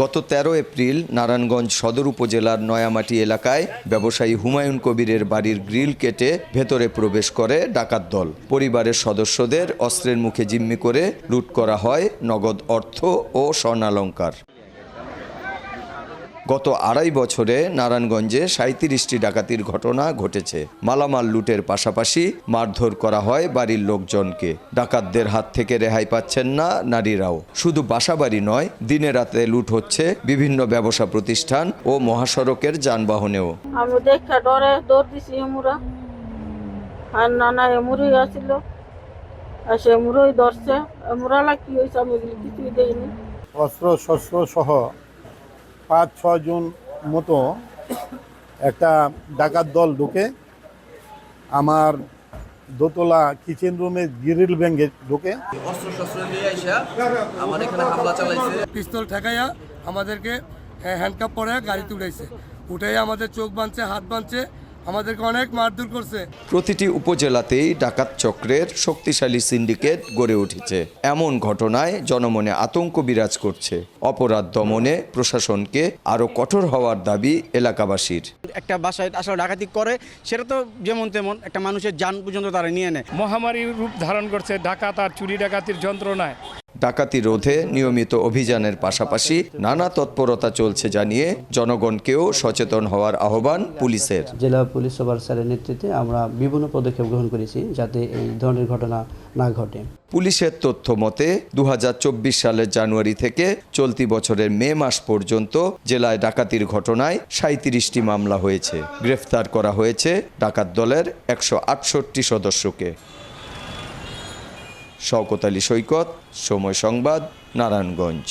গত ১৩ এপ্রিল নারায়ণগঞ্জ সদর উপজেলার নয়ামাটি এলাকায় ব্যবসায়ী হুমায়ুন কবিরের বাড়ির গ্রিল কেটে ভেতরে প্রবেশ করে ডাকাত দল। পরিবারের সদস্যদের অস্ত্রের মুখে জিম্মি করে লুট করা হয় নগদ অর্থ ও স্বর্ণালংকার। গত ২.৫ বছরে নারায়ণগঞ্জে ৩৭টি ডাকাতির ঘটনা ঘটেছে। মালামাল লুটের পাশাপাশি মারধর করা হয় বাড়ির লোকজনকে। ডাকাতদের হাত থেকে রেহাই পাচ্ছেন না নারীরাও। শুধু বাসাবাড়ি নয়, দিনে রাতে লুট হচ্ছে বিভিন্ন ব্যবসা প্রতিষ্ঠান ও মহাসড়কের যানবাহনেও। আমি দেখা ডরে দৌড় দিছি এমুরা, আর নানা এমুরই আসছিল, আর সে এমুরই ধরছে। এমুরালা কি হয়েছে আমি কিছুই দেখিনি। অস্ত্র শস্ত্র সহ ৫-৬ জন মতো একটা ডাকাত দল ঢুকে আমার দোতলা কিচেন রুমে গ্রিল ভেঙে ঢুকে অস্ত্র শস্ত্র নিয়ে আইসা আমার এখানে হামলা চালাইছে। পিস্তল ঠেকাইয়া আমাদেরকে হ্যান্ডকাপ পরে গাড়িতে উঠাইছে, উঠাই আমাদের চোখ বাঁধছে, হাত বাঁধছে, আমাদেরকে অনেক মারধর করছে। প্রতিটি উপজেলাতেই ডাকাত চক্রের শক্তিশালী সিন্ডিকেট গড়ে উঠেছে। এমন ঘটনায় জনমনে আতঙ্ক বিরাজ করছে। অপরাধ দমনে প্রশাসনকে আরও কঠোর হওয়ার দাবি এলাকাবাসীর। একটা বাসায় আসলে ডাকাতি করে, সেটা তো যেমন তেমন একটা মানুষের যান পর্যন্ত তারা নিয়ে নেয়। মহামারীর রূপ ধারণ করছে ডাকাত আর চুরি ডাকাতির যন্ত্রণায়। ডাকাতি রোধে নিয়মিত অভিযানের পাশাপাশি নানা তৎপরতা চলছে জানিয়ে জনগণকেও সচেতন হওয়ার আহ্বান পুলিশের। জেলা পুলিশ সুপার স্যারের নেতৃত্বে আমরা বিভিন্ন পদক্ষেপ গ্রহণ করেছি যাতে এই ধরনের ঘটনা না ঘটে। পুলিশের তথ্য মতে ২০২৪ সালের জানুয়ারি থেকে চলতি বছরের মে মাস পর্যন্ত জেলায় ডাকাতির ঘটনায় ৩৭টি মামলা হয়েছে। গ্রেফতার করা হয়েছে ডাকাত দলের ১৬৮ সদস্যকে। শওকত আলী সৈকত, সময় সংবাদ, নারায়ণগঞ্জ।